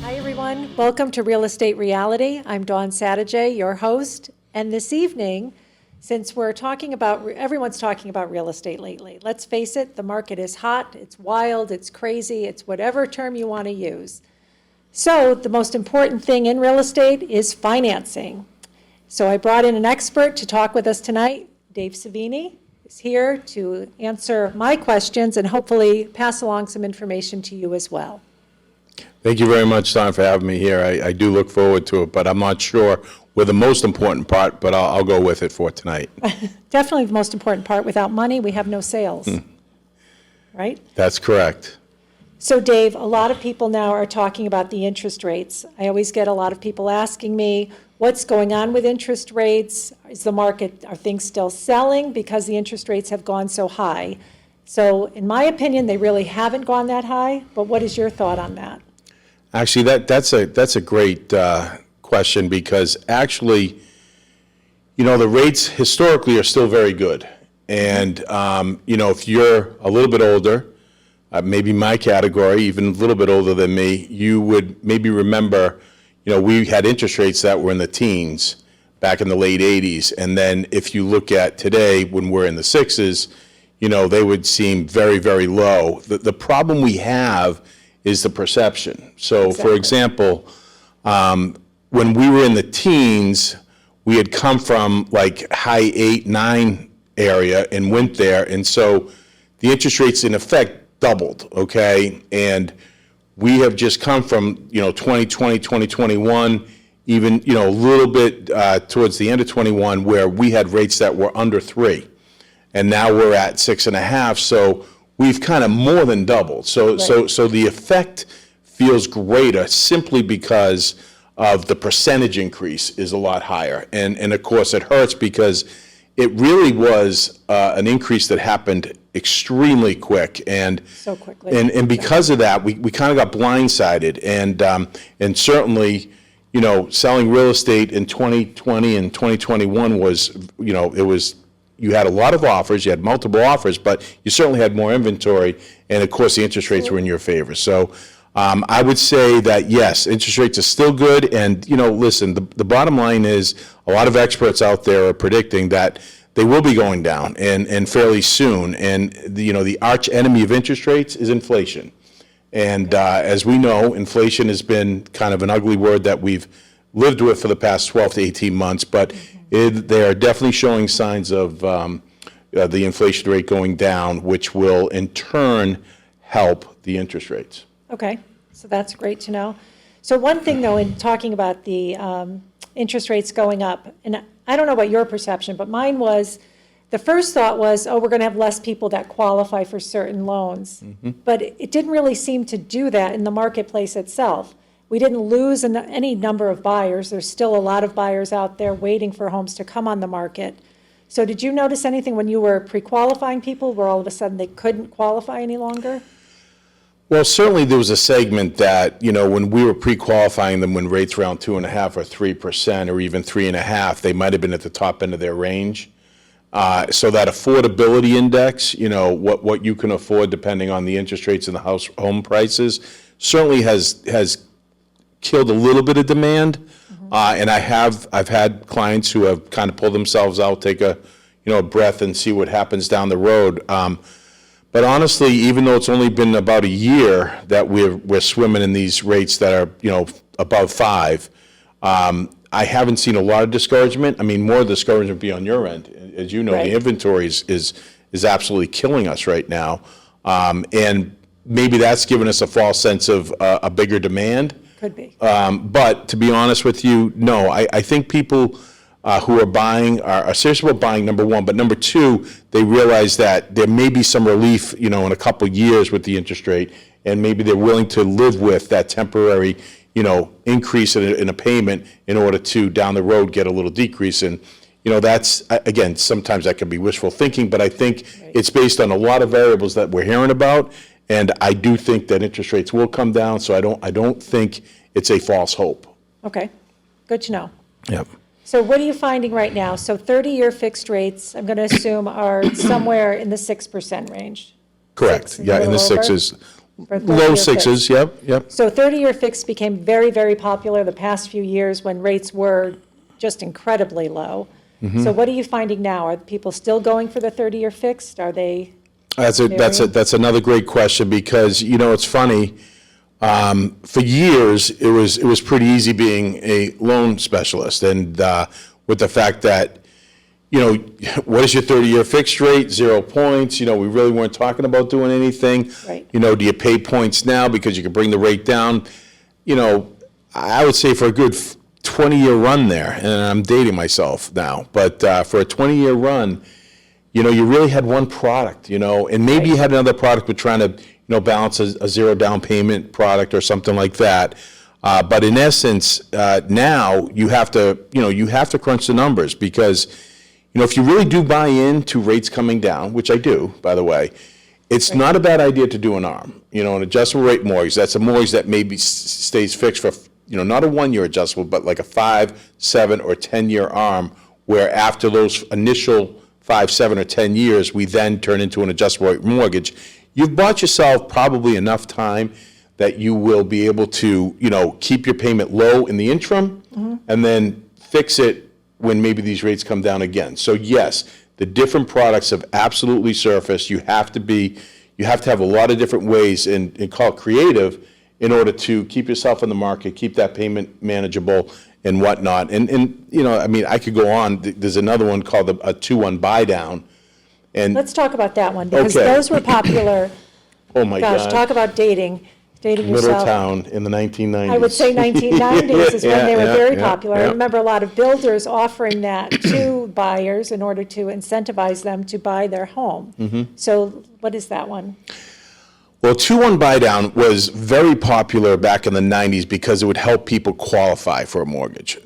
Hi, everyone. Welcome to Real Estate Reality. I'm Dawn Satterjay, your host. And this evening, since we're talking about, everyone's talking about real estate lately. Let's face it, the market is hot, it's wild, it's crazy, it's whatever term you want to use. So the most important thing in real estate is financing. So I brought in an expert to talk with us tonight. Dave Sevigny is here to answer my questions and hopefully pass along some information to you as well. Thank you very much, Don, for having me here. I do look forward to it, but I'm not sure we're the most important part, but I'll go with it for tonight. Definitely the most important part. Without money, we have no sales, right? That's correct. So Dave, a lot of people now are talking about the interest rates. I always get a lot of people asking me, what's going on with interest rates? Is the market, are things still selling because the interest rates have gone so high? So in my opinion, they really haven't gone that high, but what is your thought on that? Actually, that's a great question because actually, you know, the rates historically are still very good. And, you know, if you're a little bit older, maybe my category, even a little bit older than me, you would maybe remember, you know, we had interest rates that were in the teens back in the late 80s. And then if you look at today, when we're in the sixes, you know, they would seem very, very low. The problem we have is the perception. So, Exactly. for example, when we were in the teens, we had come from like high 8, 9 area and went there. And so the interest rates in effect doubled, okay? And we have just come from, you know, 2020, 2021, even, you know, a little bit towards the end of 21 where we had rates that were under 3. And now we're at 6.5, so we've kind of more than doubled. So, Right. so the effect feels greater simply because of the percentage increase is a lot higher. And of course, it hurts because it really was an increase that happened extremely quick. And So quickly. And because of that, we kind of got blindsided. And certainly, you know, selling real estate in 2020 and 2021 was, you know, it was, you had a lot of offers, you had multiple offers, but you certainly had more inventory, and of course, the interest rates were in your favor. So I would say that, yes, interest rates are still good, and, you know, listen, the bottom line is a lot of experts out there are predicting that they will be going down, and fairly soon, and, you know, the arch enemy of interest rates is inflation. And as we know, inflation has been kind of an ugly word that we've lived with for the past 12 to 18 months, but they are definitely showing signs of the inflation rate going down, which will in turn help the interest rates. Okay, so that's great to know. So one thing, though, in talking about the interest rates going up, and I don't know about your perception, but mine was, the first thought was, oh, we're going to have less people that qualify for certain loans. But it didn't really seem to do that in the marketplace itself. We didn't lose any number of buyers. There's still a lot of buyers out there waiting for homes to come on the market. So did you notice anything when you were pre-qualifying people where all of a sudden they couldn't qualify any longer? Well, certainly there was a segment that, you know, when we were pre-qualifying them, when rates were around 2.5% or 3% or even 3.5%, they might have been at the top end of their range. So that affordability index, you know, what you can afford depending on the interest rates and the home prices, certainly has killed a little bit of demand. And I've had clients who have kind of pulled themselves out, take a breath and see what happens down the road. But honestly, even though it's only been about a year that we're swimming in these rates that are, you know, above 5, I haven't seen a lot of discouragement. I mean, more discouragement be on your end. As you know, Right. the inventory is absolutely killing us right now. And maybe that's given us a false sense of a bigger demand. Could be. But to be honest with you, no, I think people who are buying are serious about buying, number one, but number two, they realize that there may be some relief, you know, in a couple of years with the interest rate, and maybe they're willing to live with that temporary, you know, increase in a payment in order to down the road get a little decrease. And, you know, that's, again, sometimes that can be wishful thinking, but I think it's based on a lot of variables that we're hearing about. And I do think that interest rates will come down, so I don't think it's a false hope. Okay, good to know. Yep. So what are you finding right now? So 30-year fixed rates, I'm going to assume, are somewhere in the 6% range. Correct. Six, a Yeah, in the little over? sixes, for Low 30-year sixes, fixed. yep. So 30-year fixed became very, very popular the past few years when rates were just incredibly low. So what are you finding now? Are people still going for the 30-year fixed? Are they? That's another great question, because, it's funny, for years, it was pretty easy being a loan specialist, and with the fact that, what is your 30-year fixed rate? 0 points. We really weren't talking about doing anything. Right. Do you pay points now because you can bring the rate down? I would say for a good 20-year run there, and I'm dating myself now, but for a 20-year run, you really had one product, and maybe you had another product but trying to, balance a zero down payment product or something like that. But in essence, now you have to crunch the numbers, because, if you really do buy into rates coming down, which I do, by the way, it's not a bad idea to do an ARM, an adjustable rate mortgage. That's a mortgage that maybe stays fixed for, not a 1-year adjustable, but like a 5, 7, or 10-year ARM, where after those initial 5, 7, or 10 years, we then turn into an adjustable rate mortgage. You've bought yourself probably enough time that you will be able to, keep your payment low in the interim, and then fix it when maybe these rates come down again. So yes, the different products have absolutely surfaced. You have to have a lot of different ways, and call it creative, in order to keep yourself in the market, keep that payment manageable and whatnot. And I could go on. There's another one called a 2-1 buy down. And Let's talk about that one, because Okay. those were popular. oh my Gosh, God, talk about dating yourself. Middletown in the 1990s. I would say 1990s is when they were very Yeah, popular. I yeah. remember a lot of builders offering that to buyers in order to incentivize them to buy their home. Mm-hmm. So what is that one? Well, 2-1 buy down was very popular back in the 90s because it would help people qualify for a mortgage.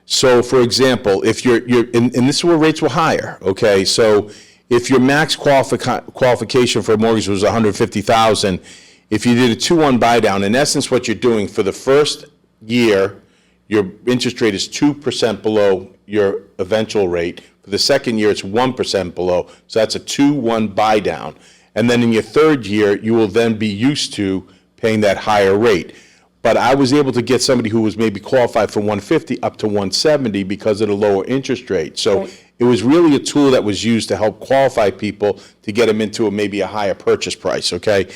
So, for example, if and this is where rates were higher, okay? So if your max qualification for a mortgage was $150,000, if you did a 2-1 buy down, in essence, what you're doing for the first year, your interest rate is 2% below your eventual rate. For the second year, it's 1% below. So that's a 2-1 buy down. And then in your third year, you will then be used to paying that higher rate. But I was able to get somebody who was maybe qualified for 150 up to 170 because of the lower interest rate. So Right. it was really a tool that was used to help qualify people to get them into maybe a higher purchase price, okay?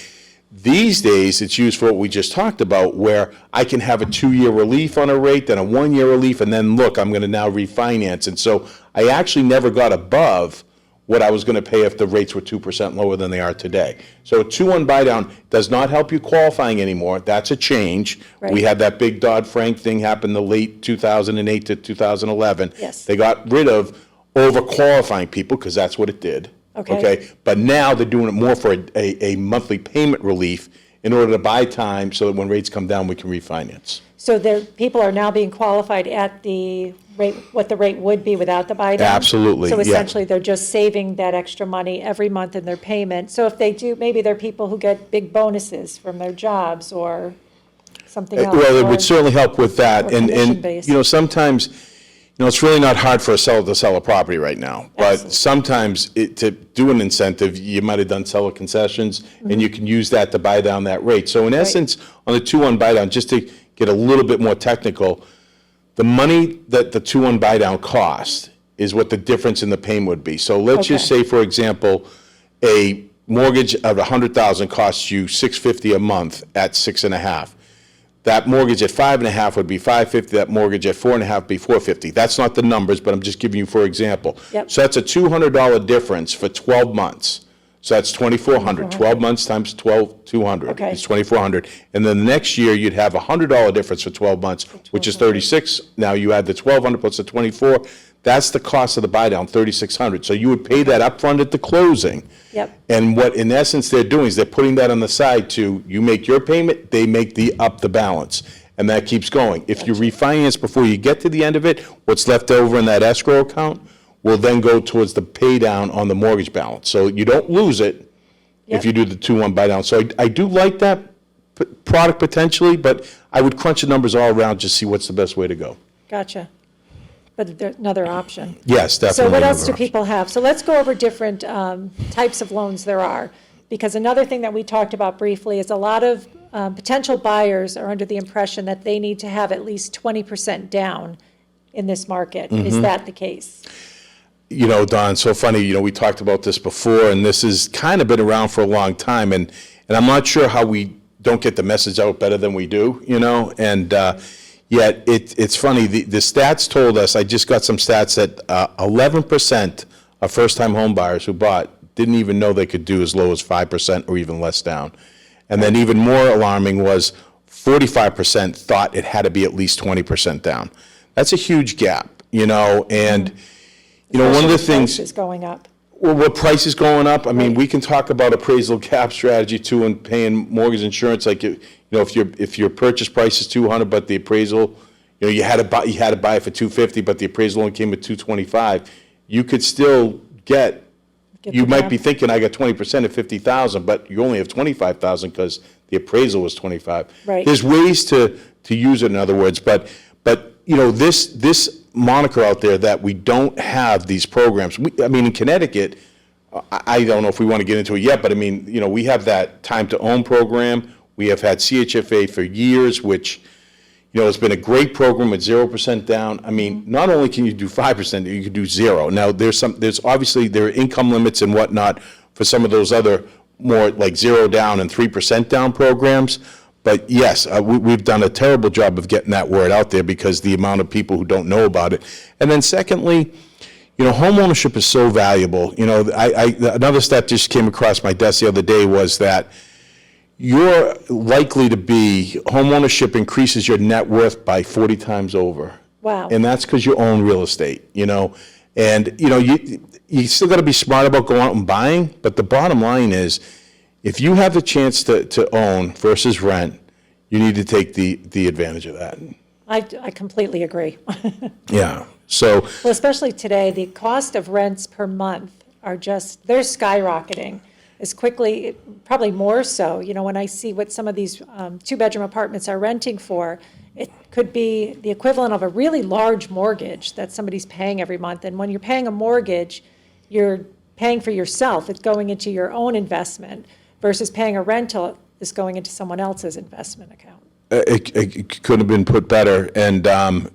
These days, it's used for what we just talked about, where I can have a 2-year relief on a rate, then a 1-year relief, and then look, I'm going to now refinance. And so I actually never got above what I was going to pay if the rates were 2% lower than they are today. So a 2-1 buy down does not help you qualifying anymore. That's a change. Right. We had that big Dodd-Frank thing happen the late 2008 to 2011. Yes. They got rid of overqualifying people, because that's what it did. Okay. But now they're doing it more for a monthly payment relief in order to buy time so that when rates come down, we can refinance. So people are now being qualified at the rate, what the rate would be without the buy down? Absolutely, So yeah. essentially, they're just saving that extra money every month in their payment. So if they do, maybe they're people who get big bonuses from their jobs or something else. Well, it or- would certainly help with that. or And commission-based. sometimes, it's really not hard for a seller to sell a property right now. But Absolutely. sometimes to do an incentive, you might have done seller concessions, and you can use that to buy down that rate. So in essence, on the 2-1 buy down, just to get a little bit more technical, the money that the 2-1 buy down costs is what the difference in the payment would be. So let's just Okay. say, for example, a mortgage of $100,000 costs you $650 a month at 6.5. That mortgage at 5.5 would be $550. That mortgage at 4.5 would be $450. That's not the numbers, but I'm just giving you for example. Yep. So that's a $200 difference for 12 months. So that's 2,400. 12 months times 200 Okay. is 2,400. And then the next year, you'd have a $100 difference for 12 months, which is 36. Now you add the 1,200 plus the 24. That's the cost of the buy down, 3,600. So you would pay that upfront at the closing. Yep. And what, in essence, they're doing is they're putting that on the side to, you make your payment, they make the balance. And that keeps going. If you refinance before you get to the end of it, what's left over in that escrow account will then go towards the pay down on the mortgage balance. So you don't lose it if Yep. you do the 2-1 buy down. So I do like that product potentially, but I would crunch the numbers all around, just see what's the best way to go. Gotcha. But there's another option. Yes, definitely. So what else another do people have? So let's go over different types of loans there are. Because another thing that we talked about briefly is a lot of potential buyers are under the impression that they need to have at least 20% down in this market. Is that the case? You know, Don, so funny, you know, we talked about this before, and this has kind of been around for a long time, and I'm not sure how we don't get the message out better than we do, you know, and yet it's funny, the stats told us, I just got some stats that 11% of first-time home buyers who bought didn't even know they could do as low as 5% or even less down. And then even more alarming was 45% thought it had to be at least 20% down. That's a huge gap, you know, and, you know, one of the things. Price is going up. Well, what price is going up? I mean, we can talk about appraisal cap strategy too, and paying mortgage insurance. Like, you know, if your purchase price is 200, but the appraisal, you know, you had to buy it for 250, but the appraisal only came at 225. You could still get. You might be thinking I got 20% at 50,000, but you only have 25,000 because the appraisal was 25. Right. There's ways to use it, in other words, but you know, this moniker out there that we don't have these programs. I mean, in Connecticut, I don't know if we want to get into it yet, but I mean, you know, we have that time to own program. We have had CHFA for years, which, you know, it's been a great program with 0% down. I mean, not only can you do 5%, you can do 0. Now, there's obviously there are income limits and whatnot for some of those other more like 0 down and 3% down programs. But yes, we've done a terrible job of getting that word out there because the amount of people who don't know about it. And then secondly, you know, home ownership is so valuable. You know, another stat just came across my desk the other day was that you're likely to be, home ownership increases your net worth by 40 times over. Wow. And that's because you own real estate, you know. And, you know, you still got to be smart about going out and buying, but the bottom line is, if you have the chance to own versus rent, you need to take the advantage of that. I completely agree. Yeah, so. Well, especially today, the cost of rents per month are just, they're skyrocketing as quickly, probably more so. You know, when I see what some of these two-bedroom apartments are renting for, it could be the equivalent of a really large mortgage that somebody's paying every month. And when you're paying a mortgage, you're paying for yourself. It's going into your own investment versus paying a rental is going into someone else's investment account. It could have been put better. And,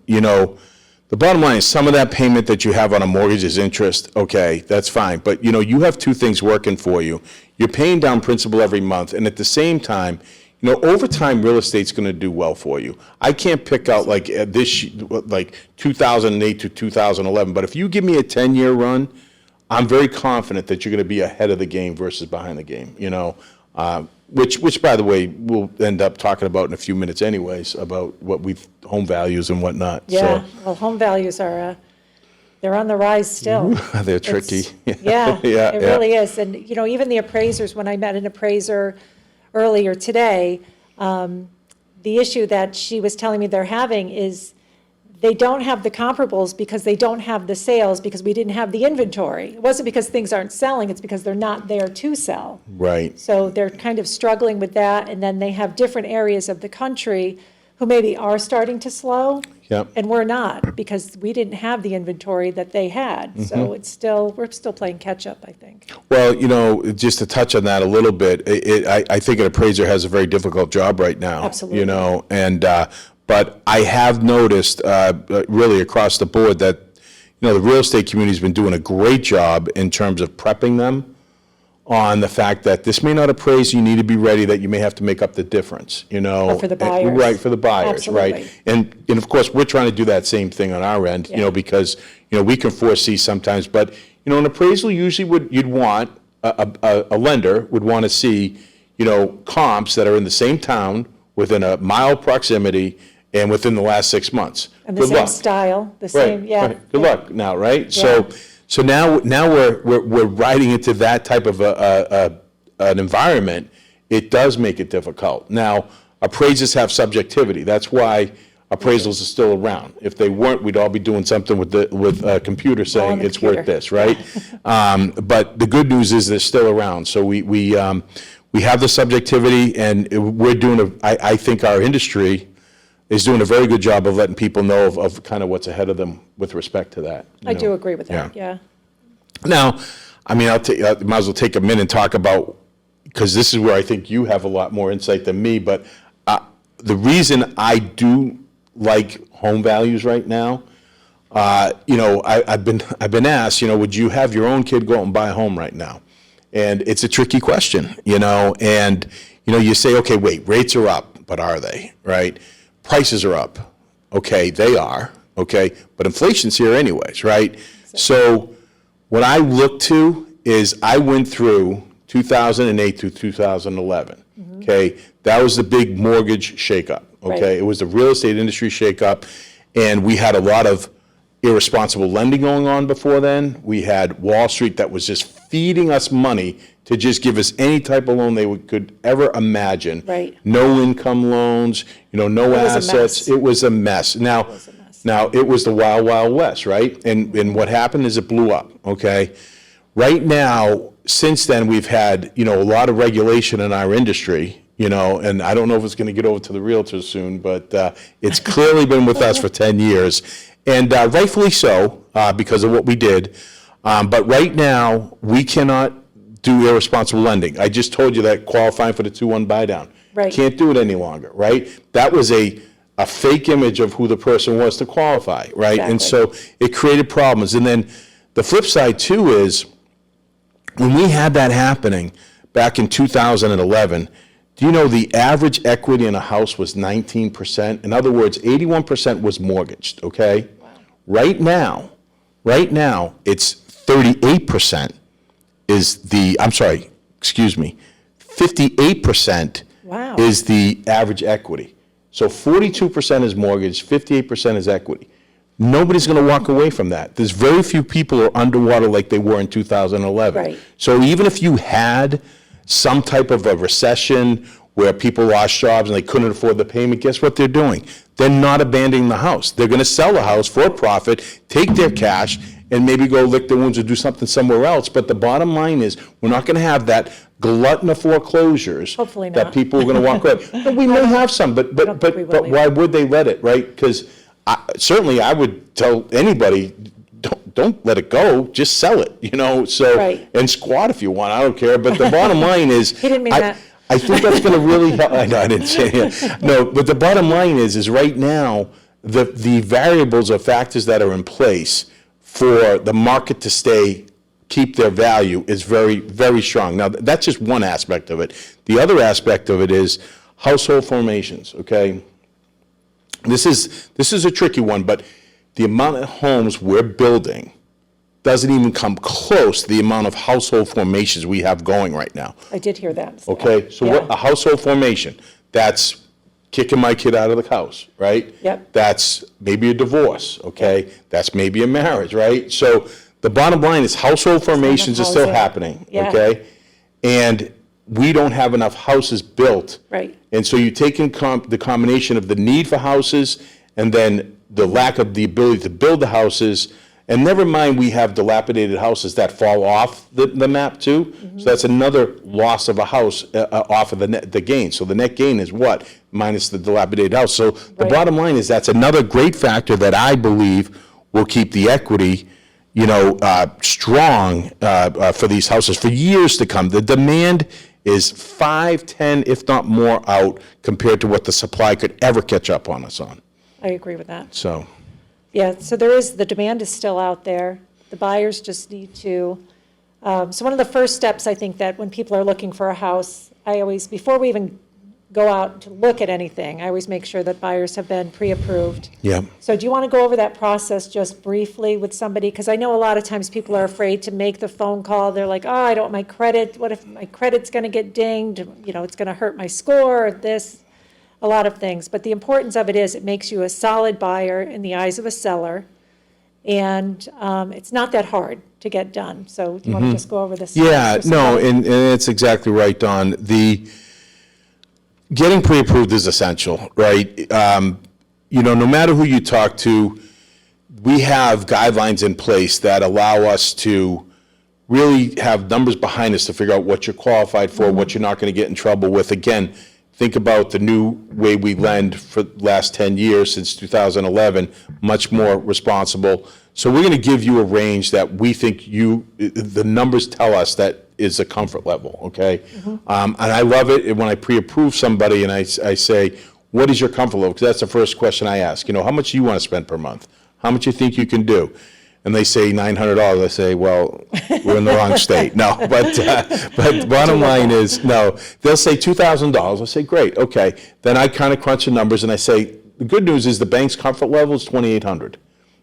you know, the bottom line is some of that payment that you have on a mortgage is interest. Okay, that's fine. But, you know, you have two things working for you. You're paying down principal every month. And at the same time, you know, over time, real estate's going to do well for you. I can't pick out like like 2008 to 2011. But if you give me a 10-year run, I'm very confident that you're going to be ahead of the game versus behind the game, you know, which by the way, we'll end up talking about in a few minutes anyways, about what home values and whatnot. Yeah, So, well, home values are, they're on the rise still. they're tricky. Yeah, Yeah, it yeah. really is. And, you know, even the appraisers, when I met an appraiser earlier today, the issue that she was telling me they're having is they don't have the comparables because they don't have the sales because we didn't have the inventory. It wasn't because things aren't selling, it's because they're not there to sell. Right. So they're kind of struggling with that, and then they have different areas of the country who maybe are starting to slow. Yep. And we're not, because we didn't have the inventory that they had. Mm-hmm. So we're still playing catch-up, I think. Well, you know, just to touch on that a little bit, I think an appraiser has a very difficult job right now. Absolutely. You know, and, but I have noticed really across the board that, you know, the real estate community's been doing a great job in terms of prepping them on the fact that this may not appraise, you need to be ready that you may have to make up the difference, you know. Oh, for the buyers. Right, for the buyers, Absolutely. right. And of course, we're trying to do that same thing on our end, you know, because, you know, we can foresee sometimes, but, you know, an appraisal usually you'd want, a lender would want to see, you know, comps that are in the same town, within a mile proximity, and within the last 6 months. And the Good same luck. style, the same, Right, yeah. right. Good luck now, right? Yeah. So now we're riding into that type of an environment. It does make it difficult. Now, appraisers have subjectivity. That's why appraisals are still around. If they weren't, we'd all be doing something with a computer saying the it's computer. worth this, right? But the good news is they're still around. So we have the subjectivity, and we're doing I think our industry is doing a very good job of letting people know of kind of what's ahead of them with respect to that. I do agree with that, yeah. Now, I mean, I might as well take a minute and talk about, because this is where I think you have a lot more insight than me, but the reason I do like home values right now, I've been asked, would you have your own kid go out and buy a home right now? And it's a tricky question, and, you say, okay, wait, rates are up, but are they, right? Prices are up. Okay, they are, okay, but inflation's here anyways, right? So what I look to is I went through 2008 through 2011, okay? That was the big mortgage shakeup, okay? Right. It was the real estate industry shakeup, and we had a lot of irresponsible lending going on before then. We had Wall Street that was just feeding us money to just give us any type of loan they could ever imagine. Right. No income loans, no was a assets. mess. It was a mess. Now, it was the wild, wild west, right? And what happened is it blew up, okay? Right now, since then, we've had, a lot of regulation in our industry, and I don't know if it's going to get over to the realtors soon, but it's clearly been with us for 10 years. And rightfully so, because of what we did. But right now, we cannot do irresponsible lending. I just told you that qualifying for the 2-1 buy down. Right. Can't do it any longer, right? That was a fake image of who the person was to qualify, right? And so it created problems. And then the flip side too is when we had that happening back in 2011, do you know the average equity in a house was 19%? In other words, 81% was mortgaged, okay? Wow. Right now, it's 38% is the, 58% Wow. is the average equity. So 42% is mortgage, 58% is equity. Nobody's going to walk away from that. There's very few people who are underwater like they were in 2011. Right. So even if you had some type of a recession where people lost jobs and they couldn't afford the payment, guess what they're doing? They're not abandoning the house. They're going to sell the house for a profit, take their cash, and maybe go lick their wounds or do something somewhere else. But the bottom line is, we're not going to have that glutton of foreclosures. Hopefully that not. people are going to walk away. No, we may have some, but don't think we will why would they let it, right? Because certainly I would tell anybody, don't let it go, just sell it, so, Right. and squat if you want, I don't care. But the bottom line is, He didn't mean that. I think that's going to really help. I know, I didn't say it. No, but the bottom line is right now, the variables or factors that are in place for the market to keep their value is very, very strong. Now, that's just one aspect of it. The other aspect of it is household formations, okay? This is a tricky one, but the amount of homes we're building doesn't even come close to the amount of household formations we have going right now. I did hear that. Okay, so Yeah. what a household formation, that's kicking my kid out of the house, right? Yep. That's maybe a divorce, okay? That's maybe a marriage, right? So the bottom line is household formations are still housing. happening, Yeah. okay? And we don't have enough houses built. Right. And so you take in the combination of the need for houses and then the lack of the ability to build the houses. And never mind, we have dilapidated houses that fall off the map too. So that's another loss of a house off of the gain. So the net gain is what? Minus the dilapidated house. So the Right. bottom line is that's another great factor that I believe will keep the equity, strong for these houses for years to come. The demand is 5, 10, if not more out compared to what the supply could ever catch up on us on. I agree with that. So. Yeah, so the demand is still out there. The buyers just need to, so one of the first steps, I think, that when people are looking for a house, before we even go out to look at anything, I always make sure that buyers have been pre-approved. Yeah. So do you want to go over that process just briefly with somebody? Because I know a lot of times people are afraid to make the phone call. They're like, I don't want my credit. What if my credit's going to get dinged? It's going to hurt my score, or this. A lot of things, but the importance of it is it makes you a solid buyer in the eyes of a seller, and it's not that hard to get done. So do you want to just go over this? Yeah, no, and it's exactly right, Don. Getting pre-approved is essential, right? No matter who you talk to, we have guidelines in place that allow us to really have numbers behind us to figure out what you're qualified for, what you're not going to get in trouble with. Again, think about the new way we lend for the last 10 years since 2011, much more responsible. So we're going to give you a range that we think the numbers tell us that is a comfort level, okay? And I love it when I pre-approve somebody and I say, what is your comfort level? Because that's the first question I ask. How much do you want to spend per month? How much you think you can do? And they say $900. I say, well, we're in the wrong state. No, but bottom line is, no. They'll say $2,000. I say, great, okay. Then I kind of crunch the numbers and I say, the good news is the bank's comfort level is $2,800.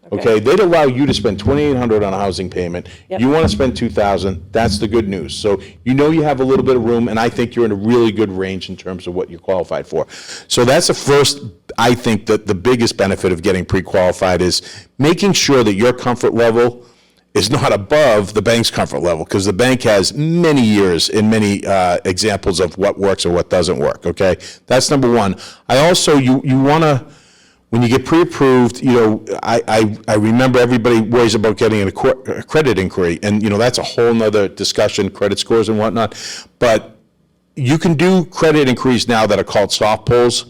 Okay, they'd allow you to spend $2,800 on a housing payment. Yep. You want to spend $2,000. That's the good news. So you have a little bit of room, and I think you're in a really good range in terms of what you're qualified for. So that's the first. I think that the biggest benefit of getting pre-qualified is making sure that your comfort level is not above the bank's comfort level, because the bank has many years and many examples of what works or what doesn't work. Okay, that's number one. I also you want to. When you get pre-approved, I remember everybody worries about getting a credit inquiry, and that's a whole nother discussion, credit scores and whatnot. But you can do credit inquiries now that are called soft pulls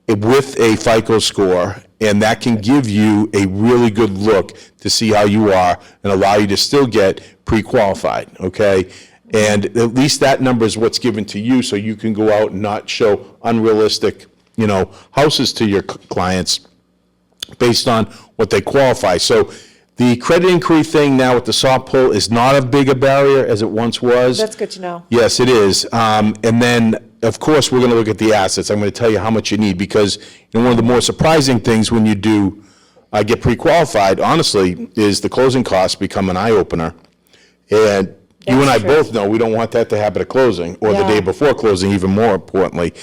with a FICO score, and that can give you a really good look to see how you are and allow you to still get pre-qualified, okay? And at least that number is what's given to you, so you can go out and not show unrealistic houses to your clients based on what they qualify. So the credit inquiry thing now with the soft pull is not as big a barrier as it once was. That's good to know. Yes, it is. And then, of course, we're going to look at the assets. I'm going to tell you how much you need, because one of the more surprising things when you do get pre-qualified, honestly, is the closing costs become an eye-opener. And you and I both know we don't want that to happen at closing, or the day before closing, even more importantly.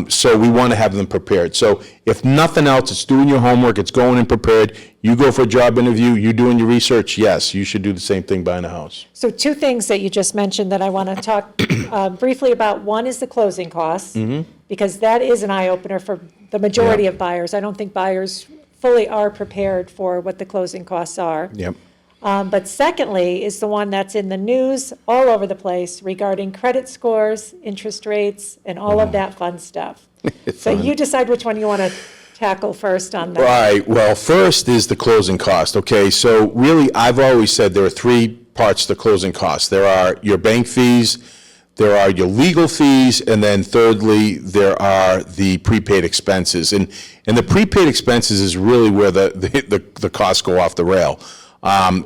So we want to have them prepared. So if nothing else, it's doing your homework, it's going in prepared. You go for a job interview, you doing your research, yes, you should do the same thing buying a house. So two things that you just mentioned that I want to talk briefly about. One is the closing costs, because that is an eye-opener for the majority of buyers. I don't think buyers fully are prepared for what the closing costs are. Yep. But secondly is the one that's in the news all over the place regarding credit scores, interest rates, and all of that fun stuff. So you decide which one you want to tackle first on that. Right. Well, first is the closing cost. Okay. So really, I've always said there are three parts to closing costs. There are your bank fees, there are your legal fees, and then thirdly, there are the prepaid expenses. And the prepaid expenses is really where the costs go off the rail.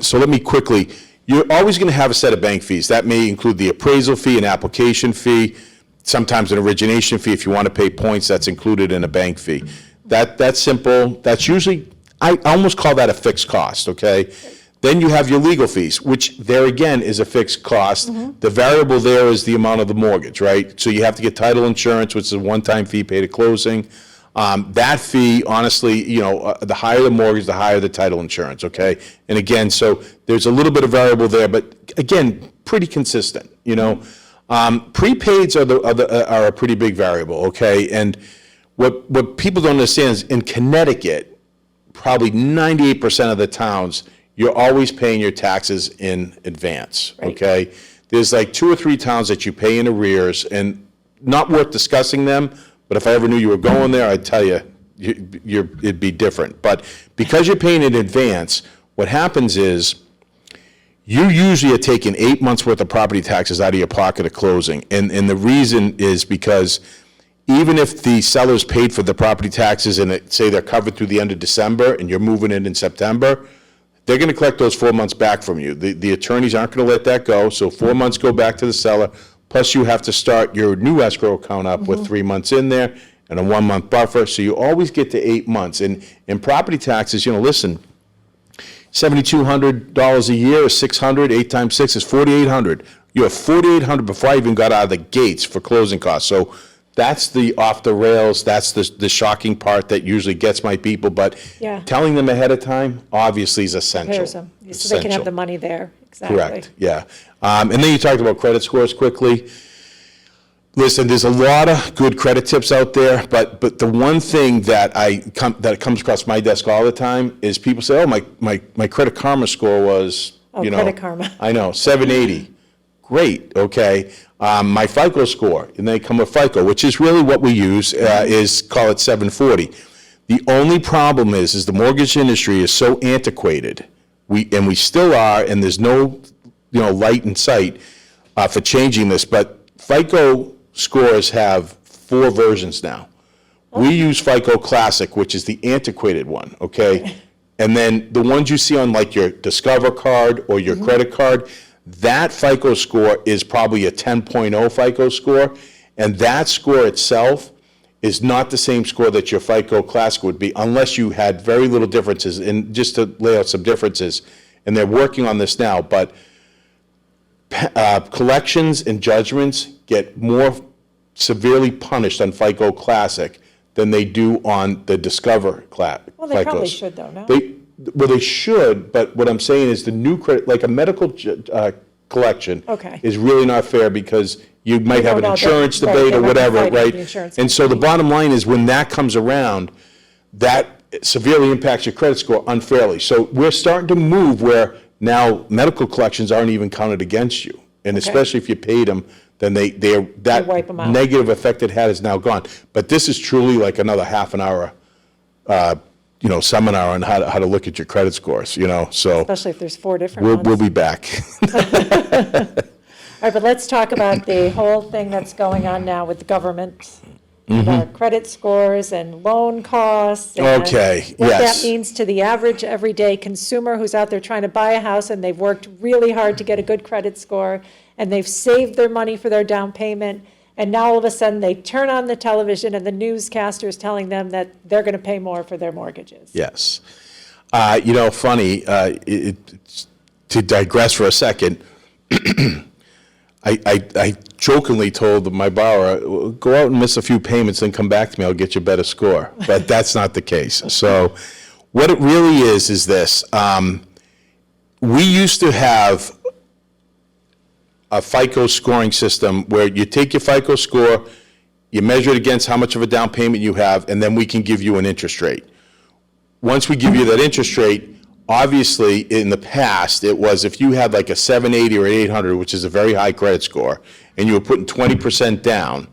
So let me quickly, you're always going to have a set of bank fees. That may include the appraisal fee, an application fee, sometimes an origination fee. If you want to pay points, that's included in a bank fee. That's simple. That's usually, I almost call that a fixed cost, okay? Then you have your legal fees, which there again is a fixed cost. The variable there is the amount of the mortgage, right? So you have to get title insurance, which is a one-time fee paid at closing. That fee, honestly, the higher the mortgage, the higher the title insurance, okay? And again, so there's a little bit of variable there, but again, pretty consistent, Prepaids are a pretty big variable, okay? And what people don't understand is in Connecticut, probably 98% of the towns, you're always paying your taxes in advance, okay? There's like 2 or 3 towns that you pay in arrears, and not worth discussing them, but if I ever knew you were going there, I'd tell you, it'd be different. But because you're paying in advance, what happens is you usually are taking 8 months' worth of property taxes out of your pocket at closing. And the reason is because even if the seller's paid for the property taxes and say they're covered through the end of December and you're moving in September, they're going to collect those 4 months back from you. The attorneys aren't going to let that go, so 4 months go back to the seller. Plus, you have to start your new escrow account up with 3 months in there and a 1 month buffer. So you always get to 8 months. And in property taxes, listen, $7,200 a year is $600. 8 times 6 is $4,800. You have $4,800 before I even got out of the gates for closing costs. So that's the off the rails. That's the shocking part that usually gets my people. But telling them ahead of time obviously is essential. Prepares them, so they can have the money there. Exactly. Correct, yeah. And then you talked about credit scores quickly. Listen, there's a lot of good credit tips out there, but the one thing that comes across my desk all the time is people say, oh, my Credit Karma score was, Credit Karma. I know, 780. Great, okay. My FICO score, and they come with FICO, which is really what we use, is call it 740. The only problem is the mortgage industry is so antiquated, we still are, and there's no, light in sight for changing this, but FICO scores have 4 versions now. We use FICO Classic, which is the antiquated one, okay? And then the ones you see on like your Discover card or your credit card, that FICO score is probably a 10.0 FICO score, and that score itself is not the same score that your FICO Classic would be unless you had very little differences. And just to lay out some differences, and they're working on this now, but collections and judgments get more severely punished on FICO Classic than they do on the Discover Well, they probably FICOs. should though, no? They should, but what I'm saying is the new credit, like a medical collection, Okay. is really not fair because you might have an don't know that- insurance right, debate they or might be whatever, fighting right? the insurance And so the bottom line is when that comes around, that severely impacts your credit score unfairly. So we're starting to move where now medical collections aren't even counted against you. And especially if you paid them, then they're that wipe 'em out. negative effect it had is now gone. But this is truly like another half an hour, seminar on how to look at your credit scores, so Especially if there's 4 different we'll ones. be back. All right, but let's talk about the whole thing that's going on now with the government, our credit scores and loan costs. And Okay, what yes. that means to the average everyday consumer who's out there trying to buy a house and they've worked really hard to get a good credit score and they've saved their money for their down payment. And now all of a sudden they turn on the television and the newscaster is telling them that they're going to pay more for their mortgages. Yes. Funny, to digress for a second, I jokingly told my borrower, go out and miss a few payments and come back to me, I'll get you a better score. But that's not the case. So what it really is this. We used to have a FICO scoring system where you take your FICO score, you measure it against how much of a down payment you have, and then we can give you an interest rate. Once we give you that interest rate, obviously, in the past, it was if you had like a 780 or 800, which is a very high credit score, and you were putting 20% down,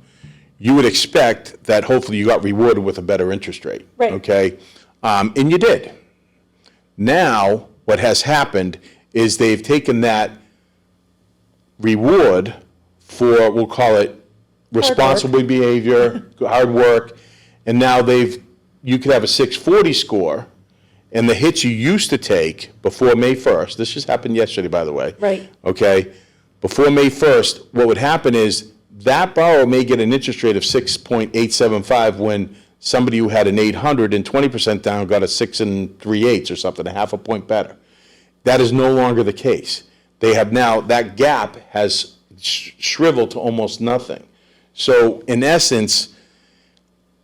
you would expect that hopefully you got rewarded with a better interest rate. Right. Okay? And you did. Now, what has happened is they've taken that reward for, we'll call it responsible behavior, hard work, and now you could have a 640 score, and the hits you used to take before May 1st, this just happened yesterday, by the way. Right. Okay? Before May 1st, what would happen is that borrower may get an interest rate of 6.875 when somebody who had an 800 and 20% down got a 6 3/8 or something, a half a point better. That is no longer the case. They have now, that gap has shriveled to almost nothing. So in essence,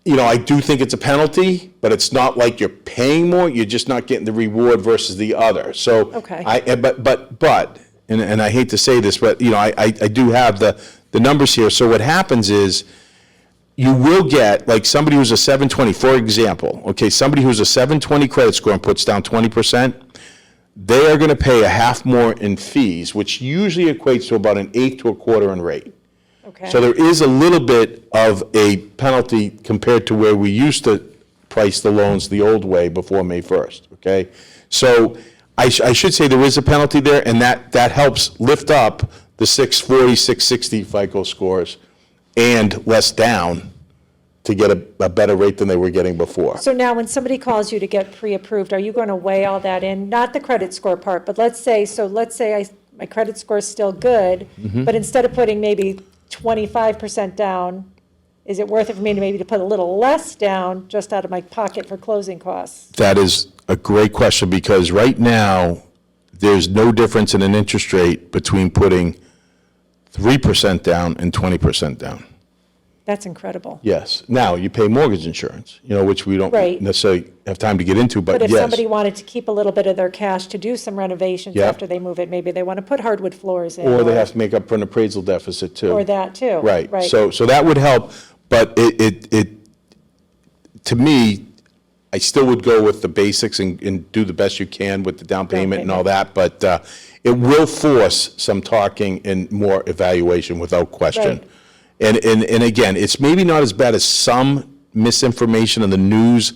I do think it's a penalty, but it's not like you're paying more, you're just not getting the reward versus the other. So, Okay. and I hate to say this, but, I do have the numbers here. So what happens is, you will get, like somebody who's a 720, for example, okay, somebody who's a 720 credit score and puts down 20%, they are going to pay a half more in fees, which usually equates to about an eighth to a quarter in rate. Okay. So there is a little bit of a penalty compared to where we used to price the loans the old way before May 1st, okay? So I should say there is a penalty there, and that helps lift up the 640, 660 FICO scores and less down to get a better rate than they were getting before. So now, when somebody calls you to get pre-approved, are you going to weigh all that in? Not the credit score part, but let's say my credit score is still good, but instead of putting maybe 25% down, is it worth it for me to put a little less down just out of my pocket for closing costs? That is a great question, because right now, there's no difference in an interest rate between putting 3% down and 20% down. That's incredible. Yes. Now, you pay mortgage insurance, which we don't Right. necessarily have time to get into, but But if yes. somebody wanted to keep a little bit of their cash to do some renovations Yep. after they move it, maybe they want to put hardwood floors in. Or they have to make up for an appraisal deficit too. Or that too. Right. So that would help, but it to me, I still would go with the basics and do the best you can with the down payment and all that, but it will force some talking and more evaluation without question. Right. And again, it's maybe not as bad as some misinformation in the news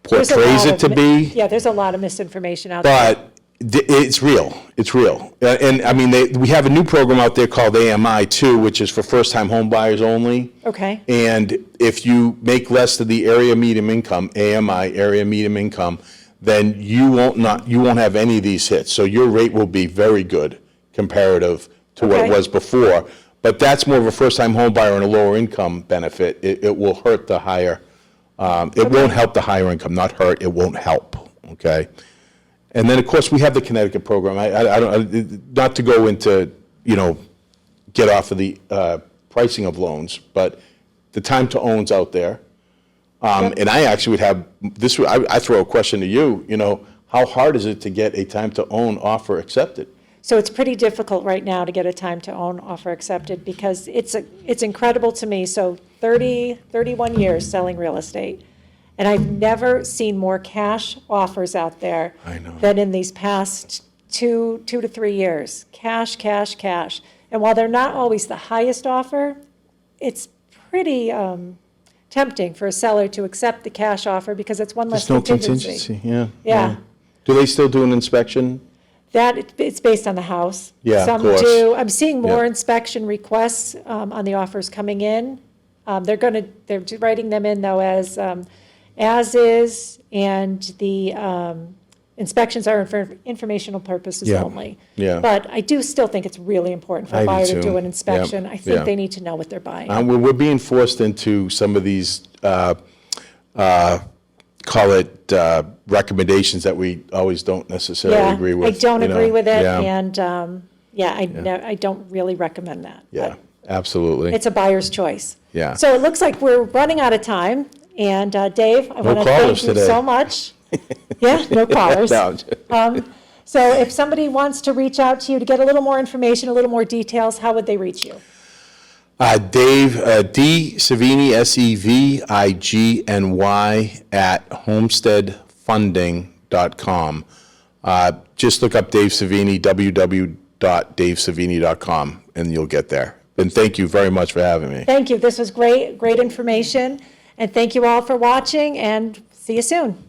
There's a portrays lot it to of be. Yeah, there's a lot of misinformation out there. But It's real. It's real. And I mean, we have a new program out there called AMI too, which is for first-time home buyers only. Okay. And if you make less than the area median income, AMI, area median income, then you won't have any of these hits. So your rate will be very good comparative to what it Okay. was before. But that's more of a first-time home buyer and a lower income benefit. It will hurt the higher, it won't help the higher income, not hurt, it won't help, okay? And then, of course, we have the Connecticut program. I don't, not to go into, get off of the pricing of loans, but the time to own's out there. And I actually would have, I throw a question to you, how hard is it to get a time to own offer accepted? So it's pretty difficult right now to get a time to own offer accepted because it's incredible to me. So 31 years selling real estate. And I've never seen more cash offers out there than in these past two to 3 years. Cash, cash, cash. And while they're not always the highest offer, it's pretty tempting for a seller to accept the cash offer because it's one less There's no contingency. contingency, yeah. Yeah. Do they still do an inspection? It's based on the house. Yeah, of Some course. do. I'm seeing more Yeah. inspection requests on the offers coming in. They're writing them in though as is, and the inspections are for informational purposes Yeah, only. yeah. But I do still think it's really important for I a do buyer to too. do an inspection. Yeah, I think yeah. they need to know what they're buying. We're being forced into some of these, call it recommendations that we always don't necessarily agree with. I don't agree with it, Yeah. and I don't really recommend that. Yeah, absolutely. It's a buyer's choice. Yeah. So it looks like we're running out of time. And Dave, I want to thank callers you today. so much. Yeah, no callers. No. So if somebody wants to reach out to you to get a little more information, a little more details, how would they reach you? Dave, D. Sevigny, Sevigny, at homesteadfunding.com. Just look up Dave Sevigny, www.davesevigny.com, and you'll get there. And thank you very much for having me. Thank you. This was great information. And thank you all for watching, and see you soon.